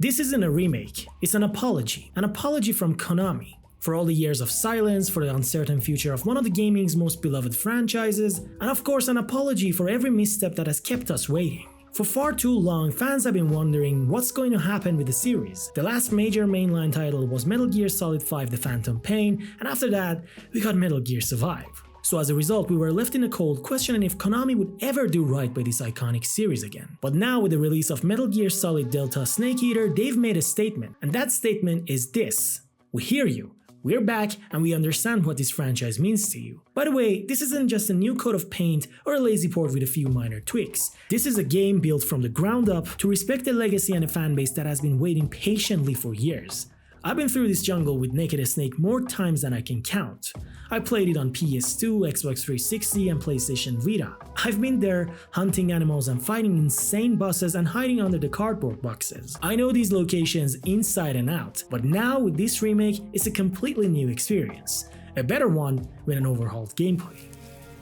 This isn't a remake, it's an apology from Konami. For all the years of silence, for the uncertain future of one of the gaming's most beloved franchises, and of course an apology for every misstep that has kept us waiting. For far too long, fans have been wondering what's going to happen with the series. The last major mainline title was Metal Gear Solid 5: The Phantom Pain, and after that, we got Metal Gear Survive. So as a result, we were left in the cold questioning if Konami would ever do right by this iconic series again. But now with the release of Metal Gear Solid Delta Snake Eater, they've made a statement, and that statement is this: we hear you. We're back and we understand what this franchise means to you. By the way, this isn't just a new coat of paint or a lazy port with a few minor tweaks. This is a game built from the ground up to respect a legacy and a fanbase that has been waiting patiently for years. I've been through this jungle with Naked Snake more times than I can count. I played it on PS2, Xbox 360 and PlayStation Vita. I've been there hunting animals and fighting insane bosses and hiding under the cardboard boxes. I know these locations inside and out, but now with this remake, it's a completely new experience. A better one with an overhauled gameplay.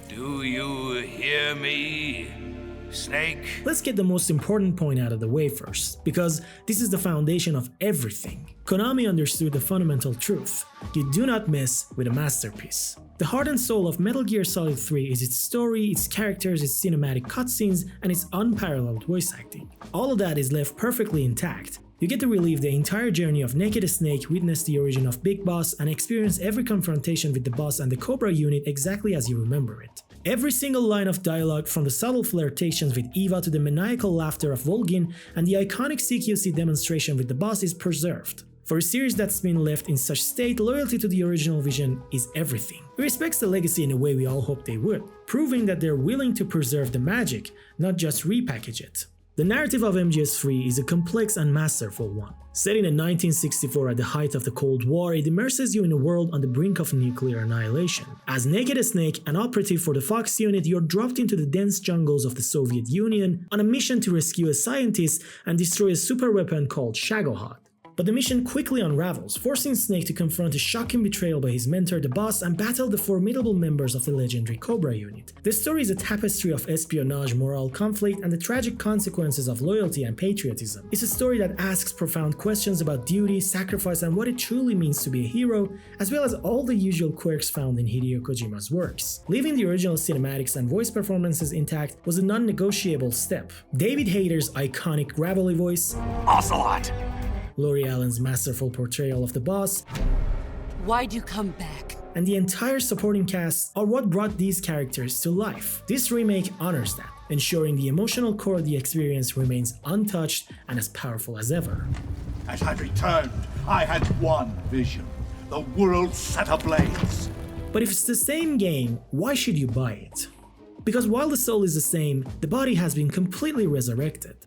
Do you hear me, Snake? Let's get the most important point out of the way first, because this is the foundation of everything. Konami understood the fundamental truth: you do not mess with a masterpiece. The heart and soul of Metal Gear Solid 3 is its story, its characters, its cinematic cutscenes, and its unparalleled voice acting. All of that is left perfectly intact. You get to relive the entire journey of Naked Snake, witness the origin of Big Boss, and experience every confrontation with the boss and the Cobra unit exactly as you remember it. Every single line of dialogue, from the subtle flirtations with Eva to the maniacal laughter of Volgin and the iconic CQC demonstration with the boss, is preserved. For a series that's been left in such state, loyalty to the original vision is everything. It respects the legacy in a way we all hoped they would, proving that they're willing to preserve the magic, not just repackage it. The narrative of MGS3 is a complex and masterful one. Set in 1964 at the height of the Cold War, it immerses you in a world on the brink of nuclear annihilation. As Naked Snake, an operative for the Fox unit, you're dropped into the dense jungles of the Soviet Union on a mission to rescue a scientist and destroy a superweapon called Shagohod. But the mission quickly unravels, forcing Snake to confront a shocking betrayal by his mentor, the boss, and battle the formidable members of the legendary Cobra unit. The story is a tapestry of espionage, moral conflict, and the tragic consequences of loyalty and patriotism. It's a story that asks profound questions about duty, sacrifice, and what it truly means to be a hero, as well as all the usual quirks found in Hideo Kojima's works. Leaving the original cinematics and voice performances intact was a non-negotiable step. David Hayter's iconic gravelly voice, Ocelot! Laurie Allen's masterful portrayal of the boss, Why'd you come back? and the entire supporting cast are what brought these characters to life. This remake honors that, ensuring the emotional core of the experience remains untouched and as powerful as ever. As I returned, I had one vision: the world set ablaze. But if it's the same game, why should you buy it? Because while the soul is the same, the body has been completely resurrected.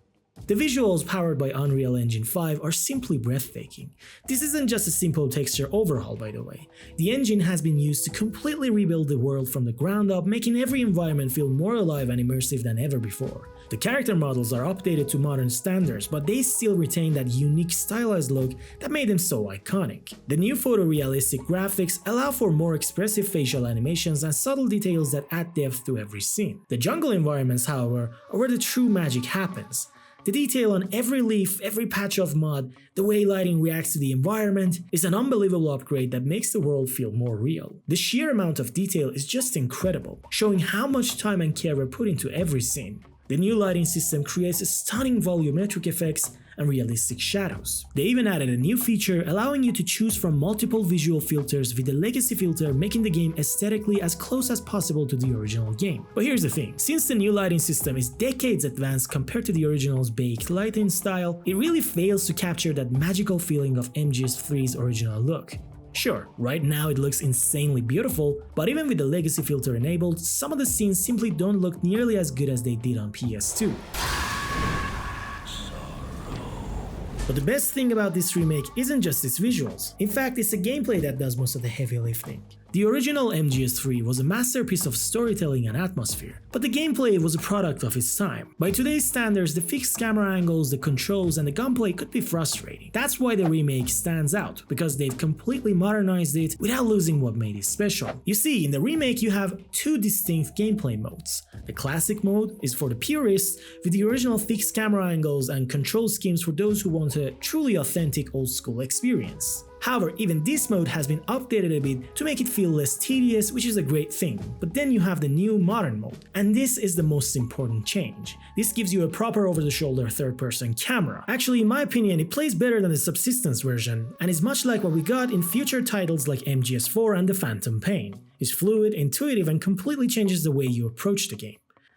The visuals powered by Unreal Engine 5 are simply breathtaking. This isn't just a simple texture overhaul, by the way. The engine has been used to completely rebuild the world from the ground up, making every environment feel more alive and immersive than ever before. The character models are updated to modern standards, but they still retain that unique stylized look that made them so iconic. The new photorealistic graphics allow for more expressive facial animations and subtle details that add depth to every scene. The jungle environments, however, are where the true magic happens. The detail on every leaf, every patch of mud, the way lighting reacts to the environment is an unbelievable upgrade that makes the world feel more real. The sheer amount of detail is just incredible, showing how much time and care were put into every scene. The new lighting system creates stunning volumetric effects and realistic shadows. They even added a new feature allowing you to choose from multiple visual filters, with the legacy filter making the game aesthetically as close as possible to the original game. But here's the thing, since the new lighting system is decades advanced compared to the original's baked lighting style, it really fails to capture that magical feeling of MGS3's original look. Sure, right now it looks insanely beautiful, but even with the legacy filter enabled, some of the scenes simply don't look nearly as good as they did on PS2. But the best thing about this remake isn't just its visuals. In fact, it's the gameplay that does most of the heavy lifting. The original MGS3 was a masterpiece of storytelling and atmosphere, but the gameplay was a product of its time. By today's standards, the fixed camera angles, the controls, and the gunplay could be frustrating. That's why the remake stands out, because they've completely modernized it without losing what made it special. You see, in the remake you have two distinct gameplay modes. The classic mode is for the purists, with the original fixed camera angles and control schemes for those who want a truly authentic old school experience. However, even this mode has been updated a bit to make it feel less tedious, which is a great thing. But then you have the new modern mode, and this is the most important change. This gives you a proper over-the-shoulder third-person camera. Actually, in my opinion, it plays better than the Subsistence version, and is much like what we got in future titles like MGS4 and The Phantom Pain. It's fluid, intuitive, and completely changes the way you approach the game.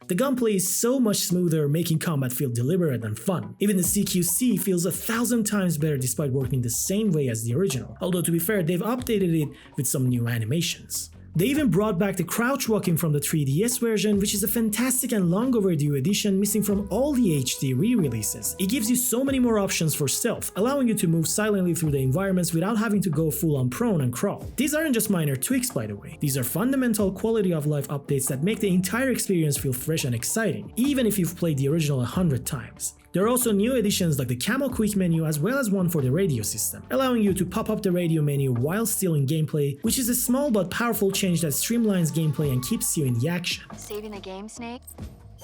The gunplay is so much smoother, making combat feel deliberate and fun. Even the CQC feels 1,000 times better despite working the same way as the original, although to be fair, they've updated it with some new animations. They even brought back the crouch walking from the 3DS version, which is a fantastic and long overdue addition missing from all the HD re-releases. It gives you so many more options for stealth, allowing you to move silently through the environments without having to go full on prone and crawl. These aren't just minor tweaks, by the way. These are fundamental quality of life updates that make the entire experience feel fresh and exciting, even if you've played the original 100 times. There are also new additions like the Camo Quick menu, as well as one for the radio system, allowing you to pop up the radio menu while still in gameplay, which is a small but powerful change that streamlines gameplay and keeps you in the action. Saving the game, Snake?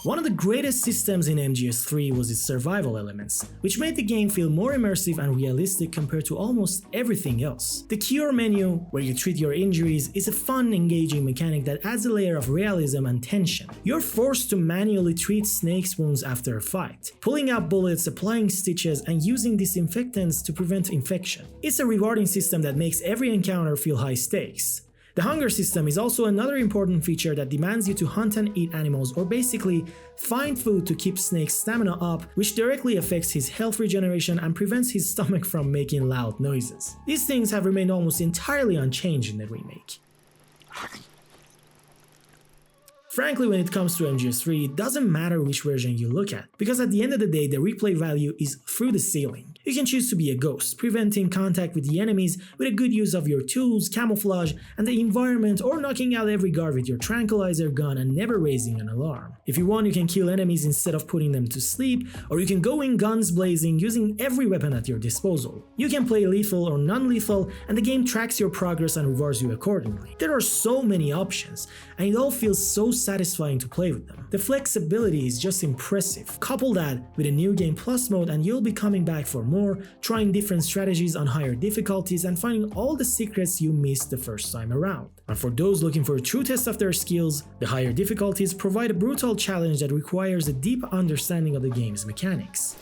One of the greatest systems in MGS3 was its survival elements, which made the game feel more immersive and realistic compared to almost everything else. The Cure menu, where you treat your injuries, is a fun, engaging mechanic that adds a layer of realism and tension. You're forced to manually treat Snake's wounds after a fight, pulling out bullets, applying stitches, and using disinfectants to prevent infection. It's a rewarding system that makes every encounter feel high stakes. The hunger system is also another important feature that demands you to hunt and eat animals, or basically find food to keep Snake's stamina up, which directly affects his health regeneration and prevents his stomach from making loud noises. These things have remained almost entirely unchanged in the remake. Frankly, when it comes to MGS3, it doesn't matter which version you look at, because at the end of the day, the replay value is through the ceiling. You can choose to be a ghost, preventing contact with the enemies with a good use of your tools, camouflage, and the environment, or knocking out every guard with your tranquilizer gun and never raising an alarm. If you want, you can kill enemies instead of putting them to sleep, or you can go in guns blazing using every weapon at your disposal. You can play lethal or non-lethal, and the game tracks your progress and rewards you accordingly. There are so many options, and it all feels so satisfying to play with them. The flexibility is just impressive. Couple that with a new game plus mode and you'll be coming back for more, trying different strategies on higher difficulties and finding all the secrets you missed the first time around. And for those looking for a true test of their skills, the higher difficulties provide a brutal challenge that requires a deep understanding of the game's mechanics.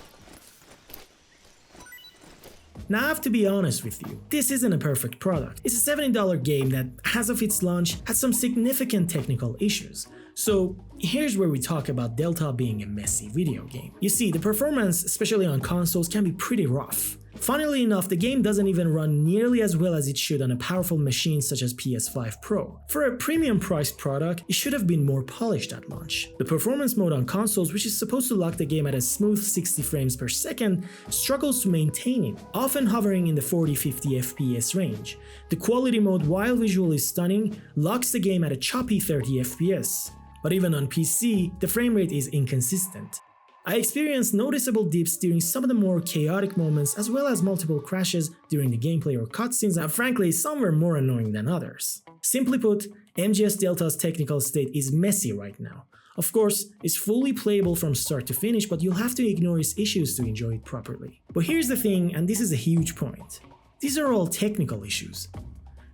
Now I have to be honest with you, this isn't a perfect product. It's a $70 game that, as of its launch, had some significant technical issues. So here's where we talk about Delta being a messy video game. You see, the performance, especially on consoles, can be pretty rough. Funnily enough, the game doesn't even run nearly as well as it should on a powerful machine such as PS5 Pro. For a premium priced product, it should have been more polished at launch. The performance mode on consoles, which is supposed to lock the game at a smooth 60 frames per second, struggles to maintain it, often hovering in the 40-50 FPS range. The quality mode, while visually stunning, locks the game at a choppy 30 FPS. But even on PC, the frame rate is inconsistent. I experienced noticeable dips during some of the more chaotic moments, as well as multiple crashes during the gameplay or cutscenes, and frankly, some were more annoying than others. Simply put, MGS Delta's technical state is messy right now. Of course, it's fully playable from start to finish, but you'll have to ignore its issues to enjoy it properly. But here's the thing, and this is a huge point. These are all technical issues.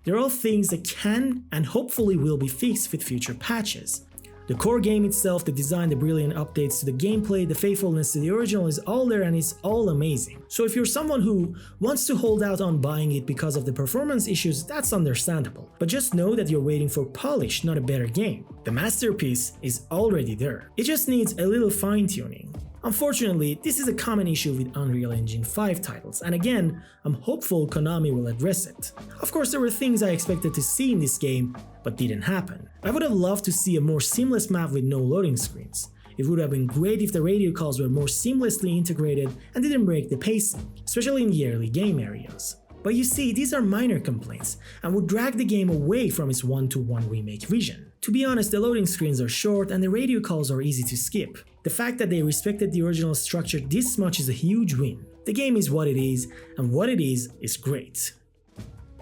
They're all things that can and hopefully will be fixed with future patches. The core game itself, the design, the brilliant updates to the gameplay, the faithfulness to the original is all there and it's all amazing. So if you're someone who wants to hold out on buying it because of the performance issues, that's understandable. But just know that you're waiting for polish, not a better game. The masterpiece is already there. It just needs a little fine-tuning. Unfortunately, this is a common issue with Unreal Engine 5 titles, and again, I'm hopeful Konami will address it. Of course, there were things I expected to see in this game, but didn't happen. I would have loved to see a more seamless map with no loading screens. It would have been great if the radio calls were more seamlessly integrated and didn't break the pacing, especially in the early game areas. But you see, these are minor complaints and would drag the game away from its one-to-one remake vision. To be honest, the loading screens are short and the radio calls are easy to skip. The fact that they respected the original structure this much is a huge win. The game is what it is, and what it is great.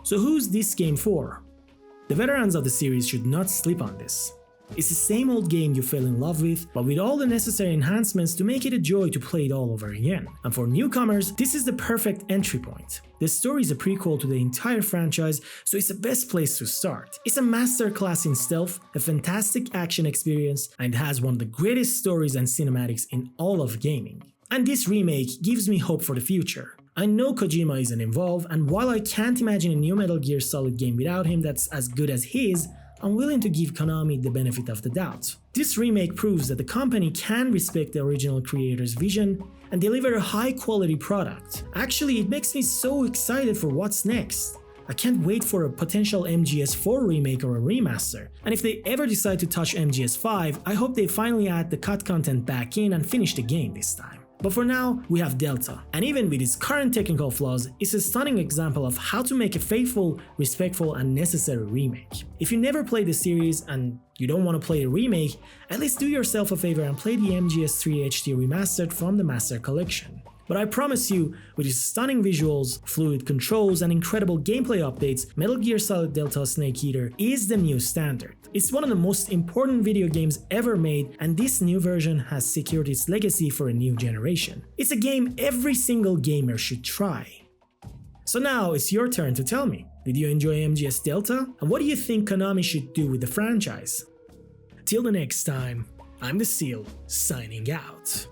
So who's this game for? The veterans of the series should not sleep on this. It's the same old game you fell in love with, but with all the necessary enhancements to make it a joy to play it all over again. And for newcomers, this is the perfect entry point. The story is a prequel to the entire franchise, so it's the best place to start. It's a masterclass in stealth, a fantastic action experience, and it has one of the greatest stories and cinematics in all of gaming. And this remake gives me hope for the future. I know Kojima isn't involved, and while I can't imagine a new Metal Gear Solid game without him that's as good as his, I'm willing to give Konami the benefit of the doubt. This remake proves that the company can respect the original creator's vision and deliver a high quality product. Actually, it makes me so excited for what's next. I can't wait for a potential MGS4 remake or a remaster, and if they ever decide to touch MGS5, I hope they finally add the cut content back in and finish the game this time. But for now, we have Delta, and even with its current technical flaws, it's a stunning example of how to make a faithful, respectful, and necessary remake. If you never played the series and you don't want to play the remake, at least do yourself a favor and play the MGS3 HD Remastered from the Master Collection. But I promise you, with its stunning visuals, fluid controls, and incredible gameplay updates, Metal Gear Solid Delta Snake Eater is the new standard. It's one of the most important video games ever made, and this new version has secured its legacy for a new generation. It's a game every single gamer should try. So now it's your turn to tell me, did you enjoy MGS Delta? And what do you think Konami should do with the franchise? Till the next time, I'm the Seal, signing out.